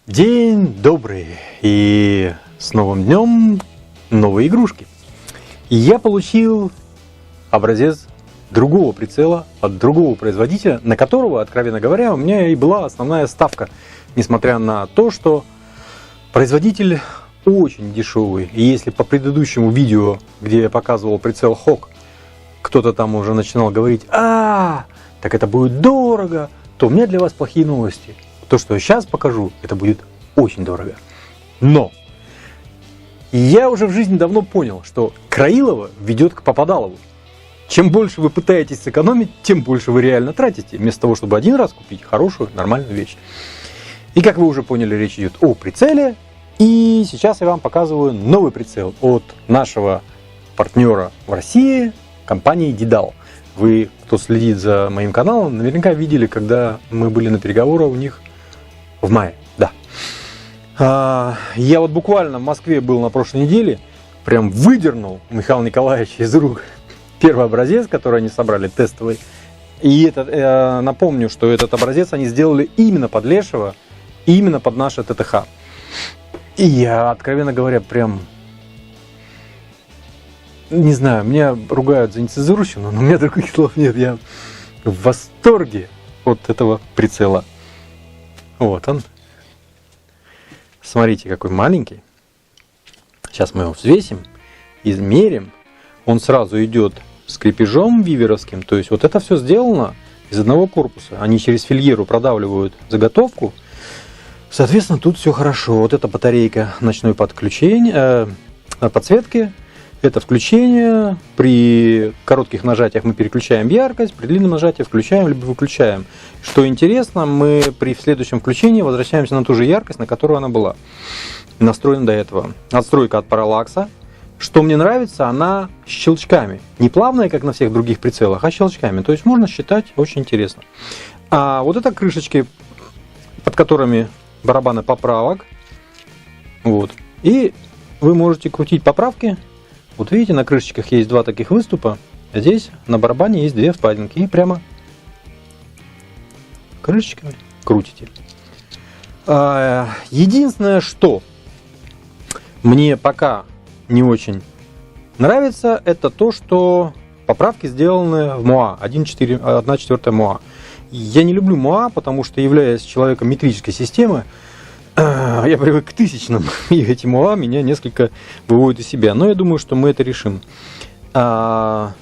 День добрый, и с новым днем новые игрушки. И я получил образец другого прицела от другого производителя, на которого, откровенно говоря, у меня и была основная ставка, несмотря на то, что производитель очень дешевый. И если по предыдущему видео, где я показывал прицел Hawk, кто-то там уже начинал говорить: так это будет дорого, то у меня для вас плохие новости. То, что я сейчас покажу, это будет очень дорого. Но я уже в жизни давно понял, что Краилово ведет к Попадалову. Чем больше вы пытаетесь сэкономить, тем больше вы реально тратите, вместо того, чтобы один раз купить хорошую, нормальную вещь. И как вы уже поняли, речь идет о прицеле. И сейчас я вам показываю новый прицел от нашего партнера в России, компании Dedal. Вы, кто следит за моим каналом, наверняка видели, когда мы были на переговорах у них в мае. Да. Я вот буквально в Москве был на прошлой неделе, прям выдернул у Михаила Николаевича из рук первый образец, который они собрали, тестовый. И напомню, что этот образец они сделали именно под Лешего, именно под наше ТТХ. И я, откровенно говоря, прям... Не знаю, меня ругают за нецензурщину, но у меня других слов нет. Я в восторге от этого прицела. Вот он. Смотрите, какой маленький. Сейчас мы его взвесим, измерим. Он сразу идет с крепежом виверовским. То есть вот это все сделано из одного корпуса. Они через фильеру продавливают заготовку. Соответственно, тут все хорошо. Вот эта батарейка ночной подключения, подсветки. Это включение. При коротких нажатиях мы переключаем яркость, при длинном нажатии включаем либо выключаем. Что интересно, мы при следующем включении возвращаемся на ту же яркость, на которую она была настроена до этого. Отстройка от параллакса. Что мне нравится, она с щелчками. Не плавная, как на всех других прицелах, а щелчками. То есть можно считать, очень интересно. А вот это крышечки, под которыми барабаны поправок. Вот. И вы можете крутить поправки. Вот видите, на крышечках есть два таких выступа, а здесь на барабане есть две впадинки. И прямо крышечками крутите. Единственное, что мне пока не очень нравится, это то, что поправки сделаны в МОА, 1/4 МОА. Я не люблю МОА, потому что, являясь человеком метрической системы, я привык к тысячным, и эти МОА меня несколько выводят из себя. Но я думаю, что мы это решим. Что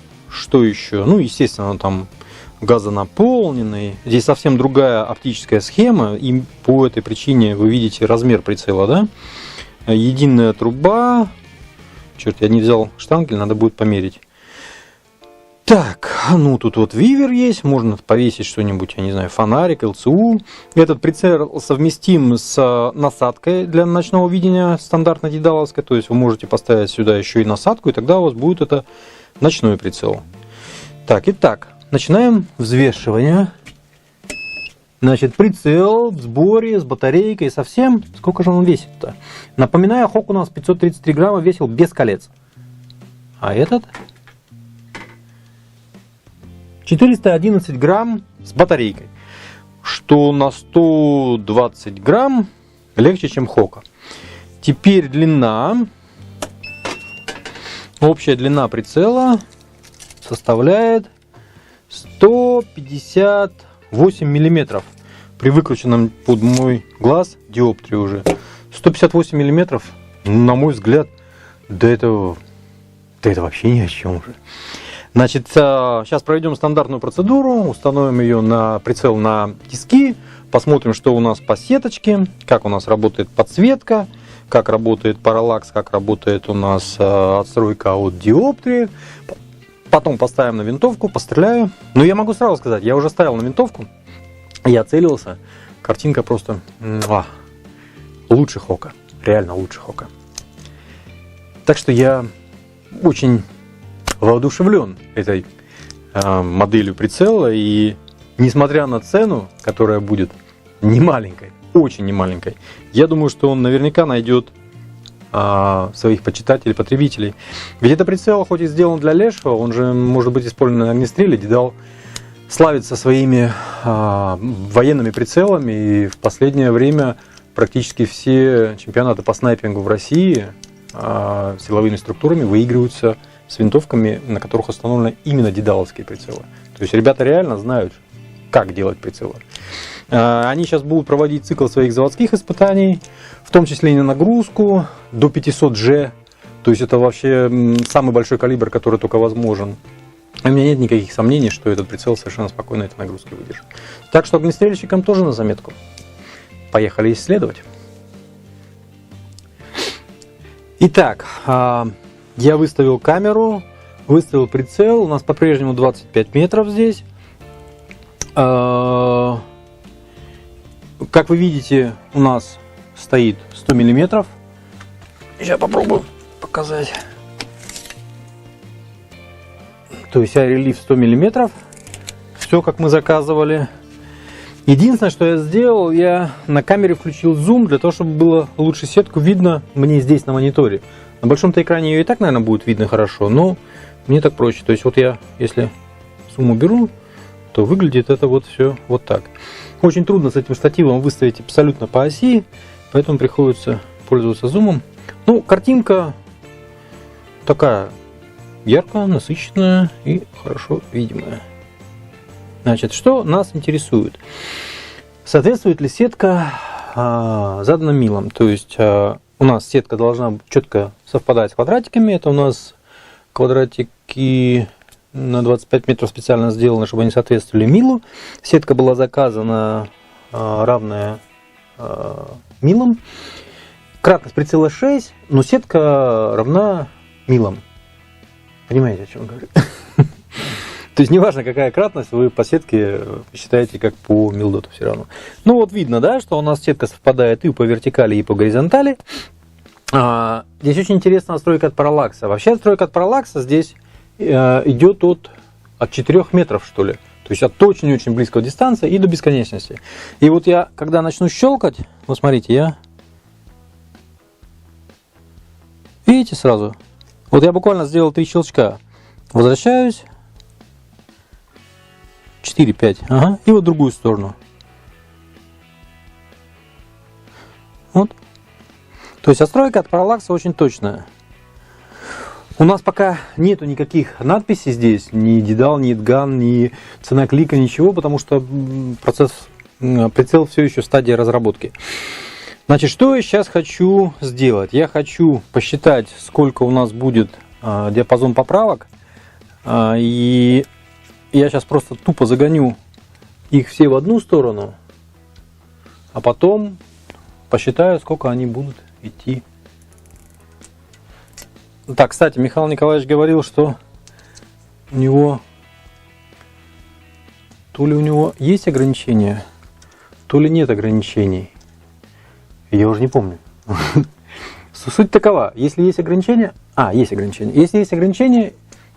еще? Ну, естественно, он там газонаполненный. Здесь совсем другая оптическая схема, и по этой причине вы видите размер прицела, да? Единая труба. Черт, я не взял штангель, надо будет померить. Так, ну тут вот вивер есть, можно повесить что-нибудь, я не знаю, фонарик, ЛЦУ. Этот прицел совместим с насадкой для ночного видения, стандартно дедаловской, то есть вы можете поставить сюда еще и насадку, и тогда у вас будет это ночной прицел. Так, итак, начинаем взвешивание. Значит, прицел в сборе с батарейкой совсем. Сколько же он весит-то? Напоминаю, Hawk у нас 533 грамма весил без колец. А этот... 411 грамм с батарейкой, что на 120 грамм легче, чем Hawk. Теперь длина. Общая длина прицела составляет 158 миллиметров. При выкрученном под мой глаз диоптрии уже. 158 миллиметров, на мой взгляд, до этого вообще ни о чем уже. Значит, сейчас проведем стандартную процедуру, установим ее на прицел на тиски, посмотрим, что у нас по сеточке, как у нас работает подсветка, как работает параллакс, как работает у нас отстройка от диоптрии. Потом поставим на винтовку, постреляю. Но я могу сразу сказать, я уже ставил на винтовку, я целился, картинка просто лучше Hawk, реально лучше Hawk. Так что я очень воодушевлен этой моделью прицела, и несмотря на цену, которая будет немаленькой, очень немаленькой, я думаю, что он наверняка найдет своих почитателей, потребителей. Ведь это прицел, хоть и сделан для Лешего, он же может быть использован на огнестреле. Dedal славится своими военными прицелами, и в последнее время практически все чемпионаты по снайпингу в России силовыми структурами выигрываются с винтовками, на которых установлены именно дедаловские прицелы. То есть ребята реально знают, как делать прицелы. Они сейчас будут проводить цикл своих заводских испытаний, в том числе и на нагрузку до 500G. То есть это вообще самый большой калибр, который только возможен. У меня нет никаких сомнений, что этот прицел совершенно спокойно этой нагрузки выдержит. Так что огнестрельщикам тоже на заметку. Поехали исследовать. Итак, я выставил камеру, выставил прицел. У нас по-прежнему 25 метров здесь. Как вы видите, у нас стоит 100 миллиметров. Сейчас попробую показать. То есть релиф 100 миллиметров. Все, как мы заказывали. Единственное, что я сделал, я на камере включил зум, для того, чтобы было лучше сетку видно мне здесь на мониторе. На большом-то экране ее и так, наверное, будет видно хорошо, но мне так проще. То есть вот я, если зум уберу, то выглядит это вот все вот так. Очень трудно с этим штативом выставить абсолютно по оси, поэтому приходится пользоваться зумом. Ну, картинка такая яркая, насыщенная и хорошо видимая. Значит, что нас интересует? Соответствует ли сетка заданным милам? То есть у нас сетка должна четко совпадать с квадратиками. Это у нас квадратики на 25 метров специально сделаны, чтобы они соответствовали милу. Сетка была заказана равная милам. Кратность прицела 6, но сетка равна милам. Понимаете, о чем я говорю? То есть неважно, какая кратность, вы по сетке считаете как по милдоту все равно. Ну вот видно, да, что у нас сетка совпадает и по вертикали, и по горизонтали. Здесь очень интересная настройка от параллакса. Вообще настройка от параллакса здесь идет от 4 метров, что ли. То есть от очень-очень близкой дистанции и до бесконечности. И вот я, когда начну щелкать, вот смотрите, я... Видите сразу? Вот я буквально сделал 3 щелчка. Возвращаюсь. 4-5. Ага. И вот в другую сторону. Вот. То есть отстройка от параллакса очень точная. У нас пока нету никаких надписей здесь. Ни дедал, ни эдган, ни цена клика, ничего. Потому что прицел все еще в стадии разработки. Значит, что я сейчас хочу сделать? Я хочу посчитать, сколько у нас будет диапазон поправок. И я сейчас просто тупо загоню их все в одну сторону, а потом посчитаю, сколько они будут идти. Так, кстати, Михаил Николаевич говорил, что у него то ли у него есть ограничения, то ли нет ограничений. Я уже не помню. Суть такова, если есть ограничения... есть ограничения. Если есть ограничения,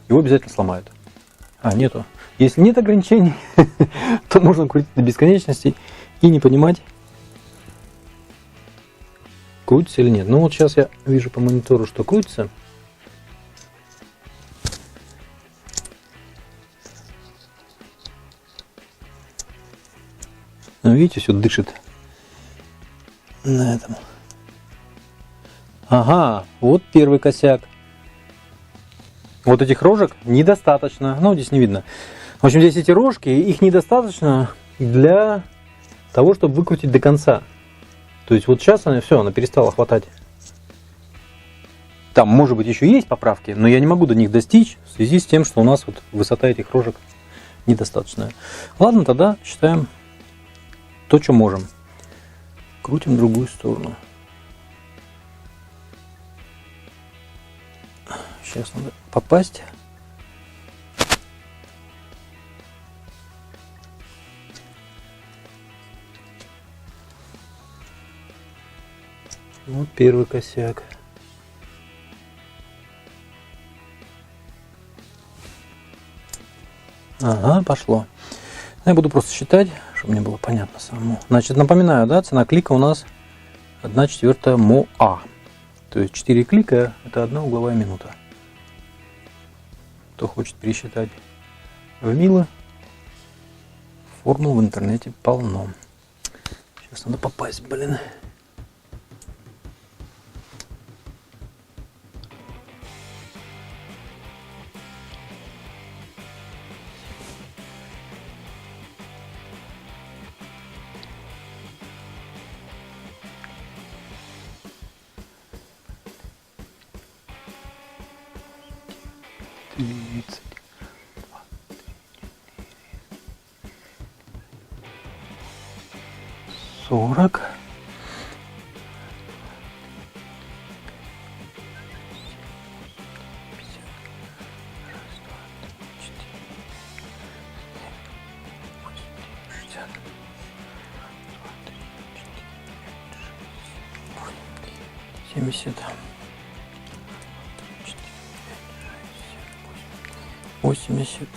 его обязательно сломают. Нету. Если нет ограничений, то можно крутить до бесконечности и не понимать, крутится или нет. Ну вот сейчас я вижу по монитору, что крутится. Ну, видите, все дышит на этом. Ага, вот первый косяк. Вот этих рожек недостаточно. Ну, здесь не видно. В общем, здесь эти рожки, их недостаточно для того, чтобы выкрутить до конца. То есть вот сейчас она перестала хватать. Там, может быть, еще есть поправки, но я не могу до них достичь в связи с тем, что у нас вот высота этих рожек недостаточная. Ладно, тогда считаем то, что можем. Крутим в другую сторону. Сейчас надо попасть. Вот первый косяк. Ага, пошло. Я буду просто считать, чтобы мне было понятно самому. Значит, напоминаю, да, цена клика у нас 1/4 МОА. То есть 4 клика это 1 угловая минута. Кто хочет пересчитать в милы, формул в интернете полно. Сейчас надо попасть, блин. 30. 40. 70, 80,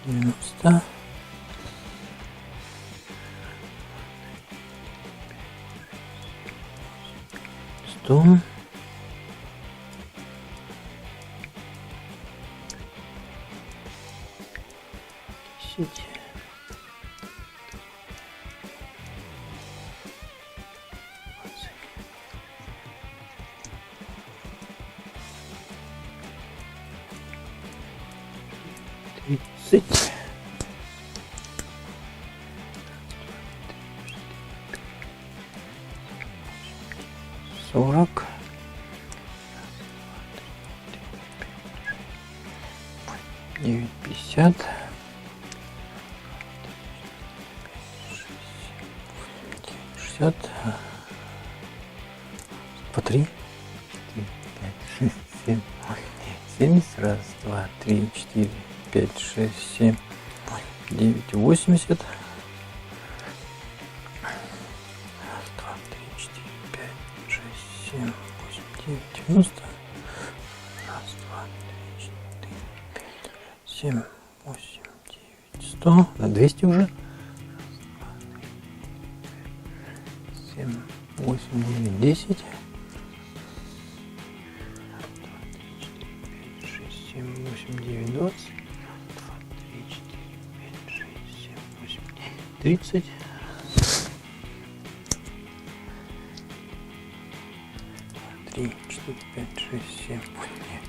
90, 100, 10, 30, 40, 50, 60, по 3, 5, 6, 7, 70, раз, два, три, 4, 5, 6, 7, 9, 80. Раз, два, три, 4, 5, 6, 7, 8, 9, 90. Раз, два, три, 4, 5, 7, 8, 9, 100. На 200 уже. 7, 8, 9, 10. 7, 8, 9, 20. 30. 3, 4, 5, 6, 7,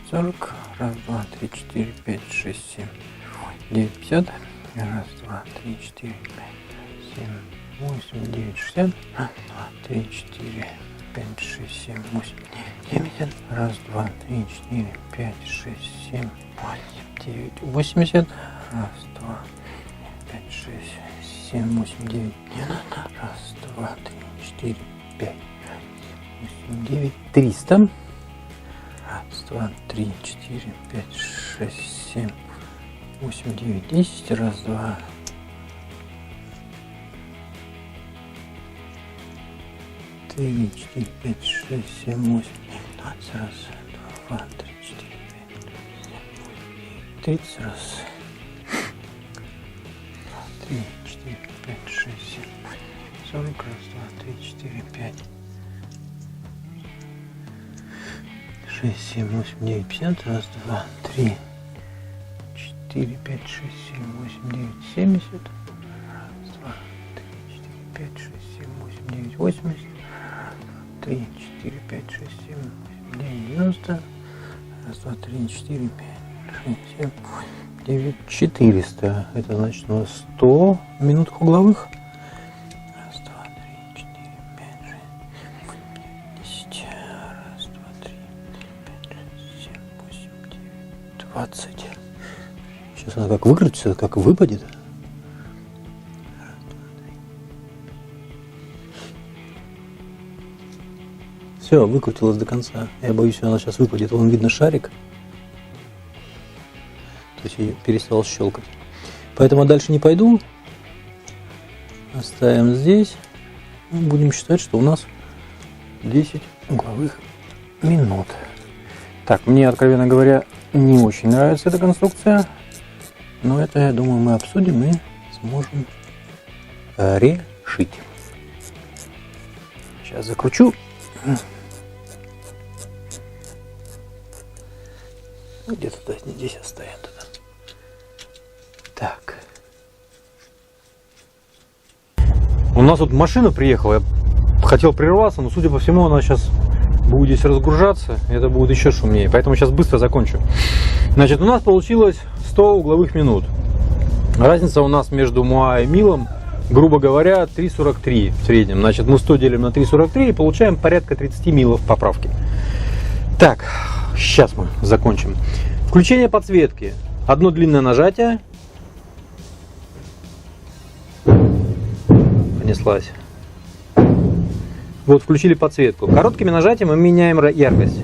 40. Раз, два, три, 4, 5, 6, 7, 9, 50. Раз, два, три, 4, 5, 7, 8, 9, 60. Раз, два, три, 4, 5, 6, 7, 8, 70. Раз, два, три, 4, 5, 6, 7, 8, 9, 80. Раз, два, 5, 6, 7, 8, 9, 90. Раз, два, три, 4, 5, 8, 9, 300. Раз, два, три, 4, 5, 6, 7, 8, 9, 10. Раз, два. Три, 4, 5, 6, 7, 8, 12. Раз, два, 3, 4, 5, 30. Раз. 3, 4, 5, 6, 7, 40. Раз, два, 3, 4, 5, 6, 7, 8, 9, 50. Раз, два, 3, 4, 5, 6, 7, 8, 9, 70. Раз, два, 3, 4, 5, 6, 7, 8, 9, 80. 3, 4, 5, 6, 7, 8, 9, 90. Раз, два, 3, 4, 5, 6, 7, 9, 400. Это значит у нас 100 минут угловых. Раз, два, три, 4, 5, 6, 10. Раз, два, три, 5, 6, 7, 8, 9, 20. Сейчас она как выкрутится, как выпадет. Все, выкрутилась до конца. Я боюсь, она сейчас выпадет. Вон видно шарик. То есть я перестал щелкать. Поэтому дальше не пойду. Оставим здесь. Будем считать, что у нас 10 угловых минут. Так, мне, откровенно говоря, не очень нравится эта конструкция. Но это, я думаю, мы обсудим и сможем решить. Сейчас закручу. Где-то здесь оставим. Так. У нас тут машина приехала. Я хотел прерваться, но, судя по всему, она сейчас будет здесь разгружаться. И это будет еще шумнее. Поэтому сейчас быстро закончу. Значит, у нас получилось 100 угловых минут. Разница у нас между Моа и Милом грубо говоря, 3,43 в среднем. Значит, мы 100 делим на 3,43 и получаем порядка 30 милов поправки. Так, сейчас мы закончим. Включение подсветки. Одно длинное нажатие. Понеслась. Вот, включили подсветку. Короткими нажатиями мы меняем яркость.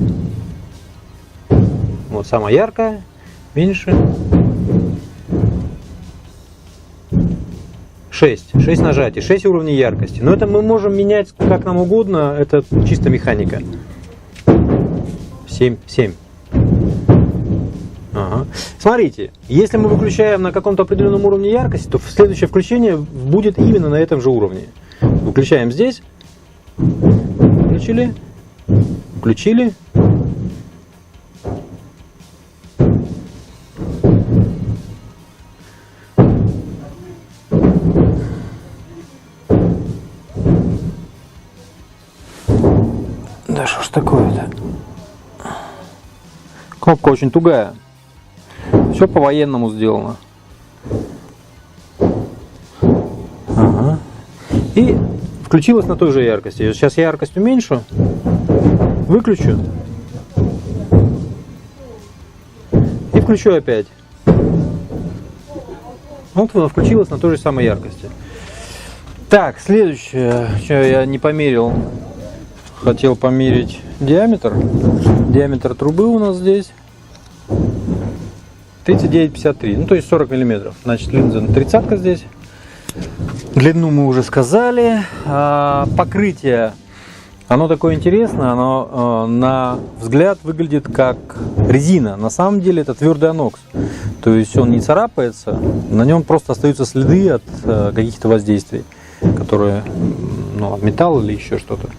Вот, самая яркая, меньше. 6 нажатий, 6 уровней яркости. Но это мы можем менять как нам угодно, это чисто механика. 7. Ага. Смотрите, если мы выключаем на каком-то определенном уровне яркости, то следующее включение будет именно на этом же уровне. Выключаем здесь. Включили. Включили. Да что ж такое-то? Кнопка очень тугая. Все по-военному сделано. Ага. И включилась на той же яркости. Сейчас я яркость уменьшу. Выключу. И включу опять. Вот она включилась на той же самой яркости. Так, следующее, что я не померил. Хотел померить диаметр. Диаметр трубы у нас здесь 39,53, ну то есть 40 миллиметров. Значит, линза на 30 здесь. Длину мы уже сказали. Покрытие, оно такое интересное, оно на взгляд выглядит как резина. На самом деле это твердый анокс. То есть он не царапается, на нем просто остаются следы от каких-то воздействий, которые, от металла или еще что-то.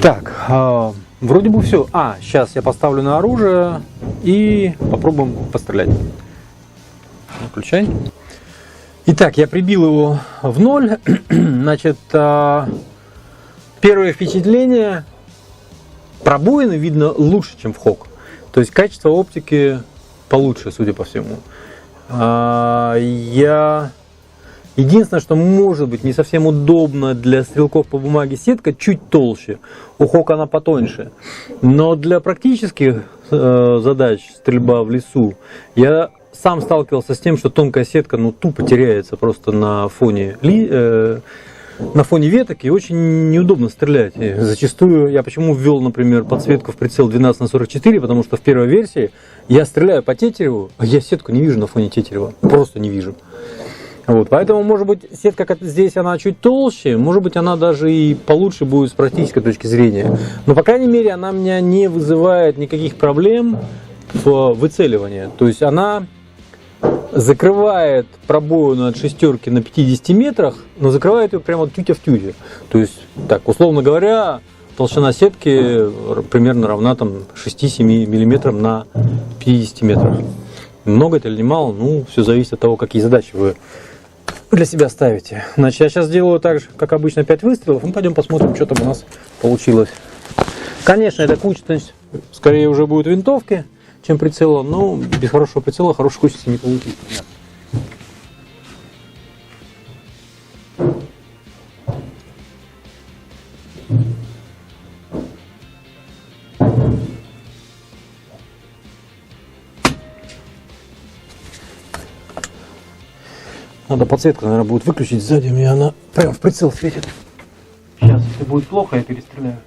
Так, вроде бы все. Сейчас я поставлю на оружие и попробуем пострелять. Включай. Итак, я прибил его в 0. Значит, первое впечатление: пробоины видно лучше, чем в Хок. То есть качество оптики получше, судя по всему. Единственное, что может быть не совсем удобно для стрелков по бумаге, сетка чуть толще. У Хока она потоньше. Но для практических задач стрельба в лесу я сам сталкивался с тем, что тонкая сетка тупо теряется просто на фоне веток, и очень неудобно стрелять. И зачастую я почему ввел, например, подсветку в прицел 12/44, потому что в первой версии я стреляю по тетереву, а я сетку не вижу на фоне тетерева. Просто не вижу. Вот, поэтому, может быть, сетка здесь она чуть толще, может быть, она даже и получше будет с практической точки зрения. Но, по крайней мере, она меня не вызывает никаких проблем в выцеливании. То есть она закрывает пробоину от шестерки на 50 метрах, но закрывает ее прямо тютя в тюте. То есть, так, условно говоря, толщина сетки примерно равна 6-7 миллиметрам на 50 метрах. Много это или не мало, все зависит от того, какие задачи вы для себя ставите. Значит, я сейчас сделаю так же, как обычно, 5 выстрелов. Пойдем посмотрим, что там у нас получилось. Конечно, эта кучность скорее уже будет винтовки, чем прицела, но без хорошего прицела хорошей кучности не получится. Надо подсветку, наверное, будет выключить сзади, у меня она прям в прицел светит. Сейчас, если будет плохо, я перестреляю.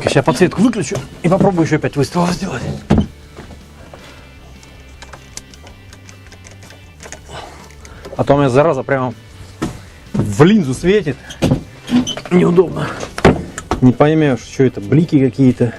Так, сейчас подсветку выключу и попробую еще 5 выстрелов сделать. А то у меня зараза прямо в линзу светит. Неудобно. Не поймешь, что это, блики какие-то.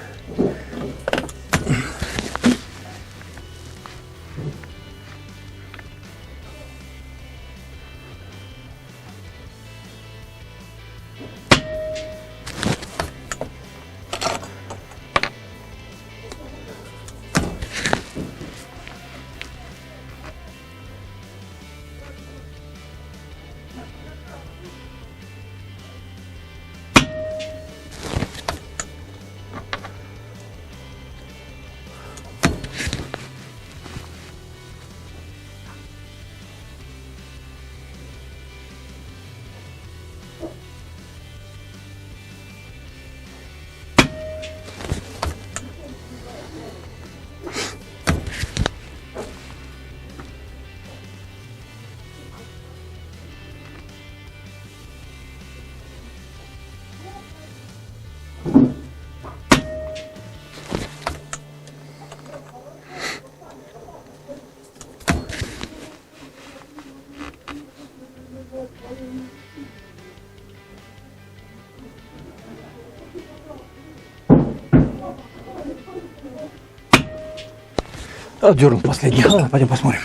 Отдернул последний. Ладно, пойдем посмотрим.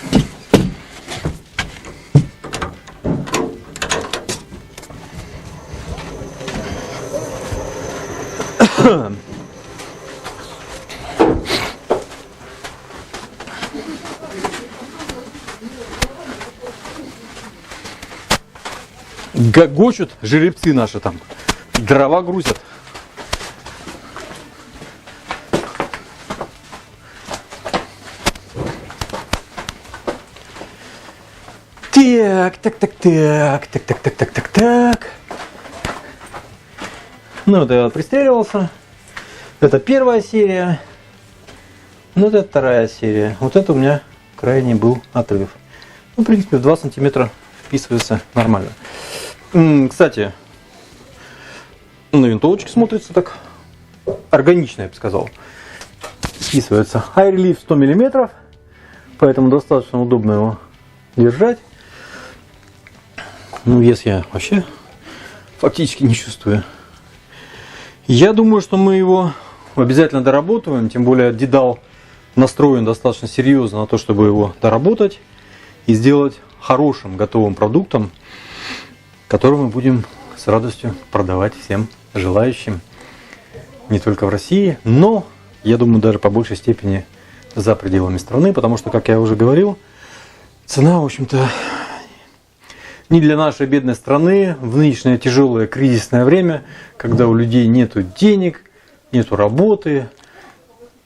Гогочут жеребцы наши там. Дрова грузят. Так. Ну, вот я пристреливался. Это первая серия. Ну, это вторая серия. Вот это у меня крайний был отрыв. Ну, в принципе, в 2 сантиметра вписывается нормально. Кстати, на винтовочке смотрится так органично, я бы сказал. Вписывается. Airlift 100 мм, поэтому достаточно удобно его держать. Ну, вес я вообще фактически не чувствую. Я думаю, что мы его обязательно доработаем. Тем более Дедал настроен достаточно серьезно на то, чтобы его доработать и сделать хорошим готовым продуктом, который мы будем с радостью продавать всем желающим. Не только в России, но, я думаю, даже по большей степени за пределами страны. Потому что, как я уже говорил, цена, в общем-то, не для нашей бедной страны в нынешнее тяжелое кризисное время, когда у людей нету денег, нету работы,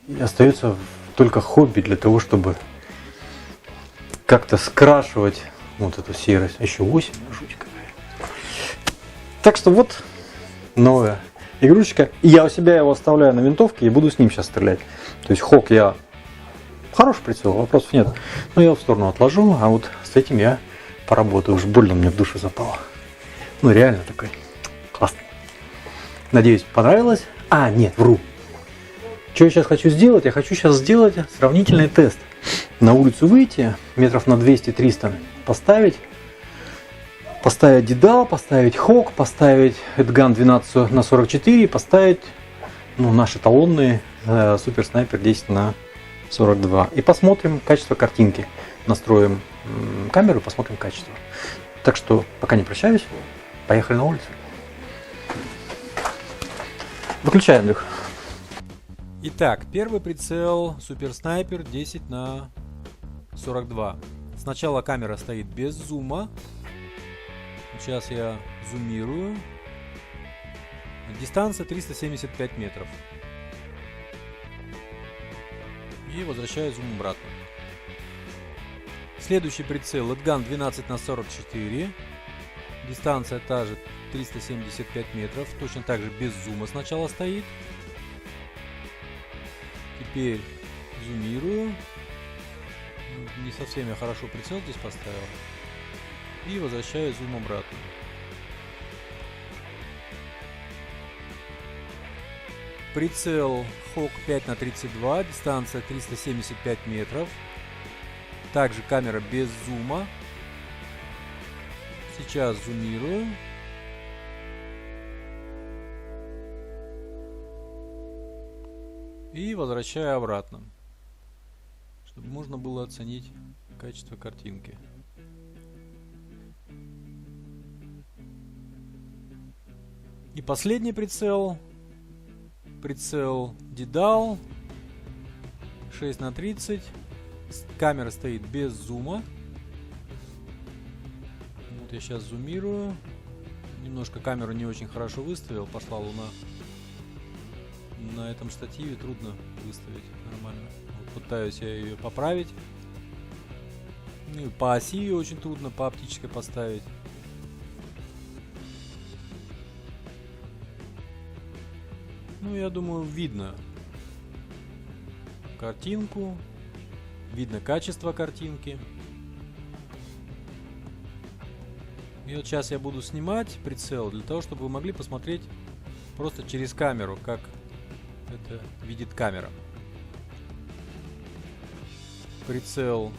и остается только хобби для того, чтобы как-то скрашивать вот эту серость. А еще осень, жуть какая. Так что вот новая игрушечка. И я у себя его оставляю на винтовке и буду с ним сейчас стрелять. То есть Хок я... Хороший прицел, вопросов нет. Но я его в сторону отложу, а вот с этим я поработаю. Уж больно мне в душу запало. Ну реально такой классный. Надеюсь, понравилось. А, нет, вру. Что я сейчас хочу сделать? Я хочу сейчас сделать сравнительный тест. На улицу выйти, метров на 200-300 поставить Дедал, поставить Хок, поставить Эдган 12 на 44, поставить наши талонные Супер Снайпер 10 на 42. И посмотрим качество картинки. Настроим камеру и посмотрим качество. Так что пока не прощаюсь. Поехали на улицу. Выключаем, Лех. Итак, первый прицел Супер Снайпер 10 на 42. Сначала камера стоит без зума. Сейчас я зумирую. Дистанция 375 метров. И возвращаю зум обратно. Следующий прицел Эдган 12 на 44. Дистанция та же 375 метров. Точно так же без зума сначала стоит. Теперь зумирую. Не совсем я хорошо прицел здесь поставил. И возвращаю зум обратно. Прицел Hawk 5х32, дистанция 375 метров. Также камера без зума. Сейчас зумирую. И возвращаю обратно, чтобы можно было оценить качество картинки. И последний прицел. Прицел Dedal 6х30. Камера стоит без зума. Вот я сейчас зумирую. Немножко камеру не очень хорошо выставил. Пошла луна. На этом штативе трудно выставить нормально. Вот пытаюсь я ее поправить. Ну и по оси ее очень трудно по оптической поставить. Ну, я думаю, видно картинку, видно качество картинки. И вот сейчас я буду снимать прицел для того, чтобы вы могли посмотреть просто через камеру, как это видит камера. Прицел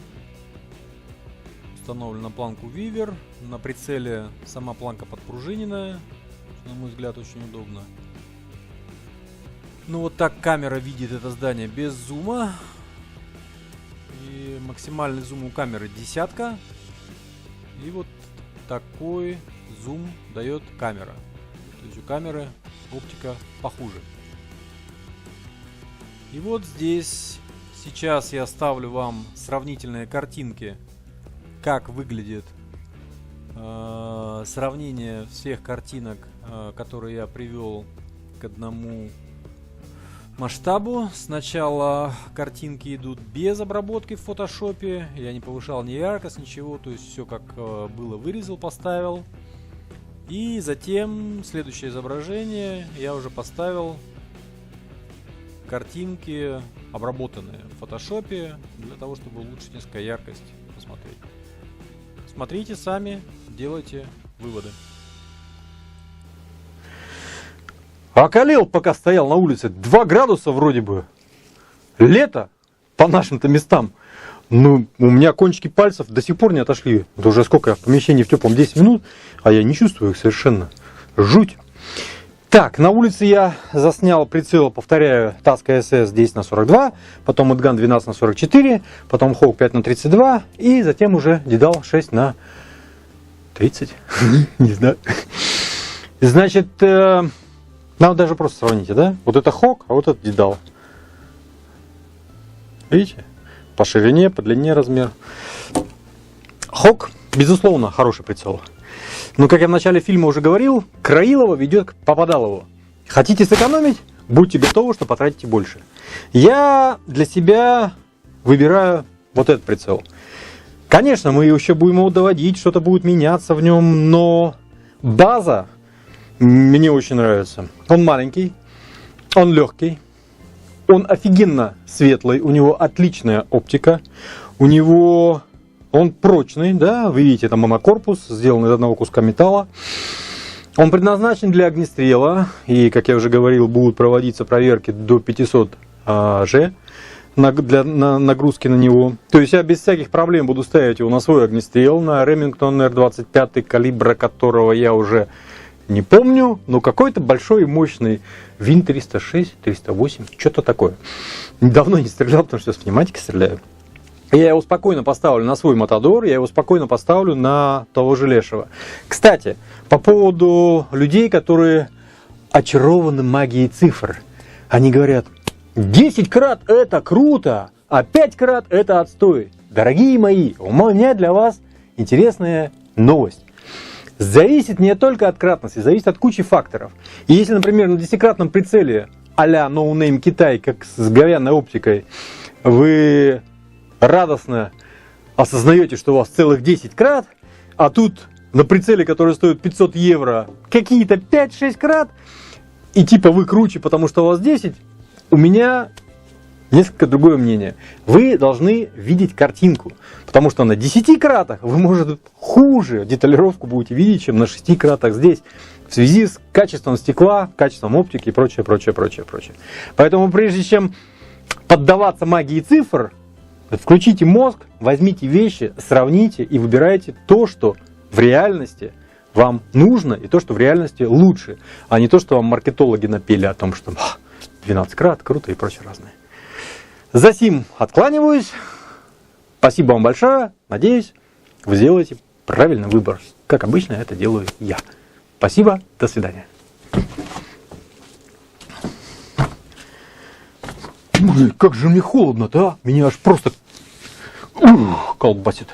установлен на планку Viver. На прицеле сама планка подпружиненная, на мой взгляд, очень удобно. Ну вот так камера видит это здание без зума. И максимальный зум у камеры 10. И вот такой зум дает камера. То есть у камеры оптика похуже. И вот здесь сейчас я ставлю вам сравнительные картинки, как выглядит сравнение всех картинок, которые я привел к одному масштабу. Сначала картинки идут без обработки в фотошопе. Я не повышал ни яркость, ничего. То есть все как было, вырезал, поставил. И затем следующее изображение я уже поставил картинки обработанные в фотошопе для того, чтобы улучшить несколько яркость, посмотреть. Смотрите сами, делайте выводы. Околел, пока стоял на улице. 2 градуса вроде бы. Лето по нашим-то местам. Ну, у меня кончики пальцев до сих пор не отошли. Это уже сколько я в помещении в теплом? 10 минут, а я не чувствую их совершенно. Жуть. Так, на улице я заснял прицел, повторяю, Tasco SS 10х42, потом Edgan 12х44, потом Hawk 5х32 и затем уже Dedal 6х30. Не знаю. Значит, надо даже просто сравните, да? Вот это Hawk, а вот это Dedal. Видите? По ширине, по длине размер. Hawk, безусловно, хороший прицел. Но, как я в начале фильма уже говорил, Краилова ведет к Попадалову. Хотите сэкономить? Будьте готовы, что потратите больше. Я для себя выбираю вот этот прицел. Конечно, мы еще будем его доводить, что-то будет меняться в нем, но база мне очень нравится. Он маленький, он легкий, он офигенно светлый, у него отличная оптика, у него... Он прочный, да, вы видите, это монокорпус, сделан из одного куска металла. Он предназначен для огнестрела, и, как я уже говорил, будут проводиться проверки до 500 G для нагрузки на него. То есть я без всяких проблем буду ставить его на свой огнестрел, на Remington R25, калибра которого я уже не помню, но какой-то большой и мощный Вин 306, 308, что-то такое. Давно не стрелял, потому что с пневматики стреляю. Я его спокойно поставлю на свой Матадор, я его спокойно поставлю на того же Лешего. Кстати, по поводу людей, которые очарованы магией цифр. Они говорят, 10 крат это круто, а 5 крат это отстой. Дорогие мои, у меня для вас интересная новость. Зависит не только от кратности, зависит от кучи факторов. И если, например, на 10-кратном прицеле а-ля No Name Китай, как с говяной оптикой, вы... радостно осознаете, что у вас целых 10 крат, а тут на прицеле, который стоит 500 евро, какие-то 5-6 крат, и типа вы круче, потому что у вас 10, у меня несколько другое мнение. Вы должны видеть картинку, потому что на 10 кратах вы, может, хуже деталировку будете видеть, чем на 6 кратах здесь. в связи с качеством стекла, качеством оптики и прочее, прочее, прочее, прочее. Поэтому прежде чем поддаваться магии цифр, включите мозг, возьмите вещи, сравните и выбирайте то, что в реальности вам нужно, и то, что в реальности лучше, а не то, что вам маркетологи напели о том, что 12 крат, круто и прочее разное. За сим откланиваюсь. Спасибо вам большое. Надеюсь, вы сделаете правильный выбор. Как обычно это делаю я. Спасибо. До свидания. Блин, как же мне холодно-то, а? Меня аж просто колбасит.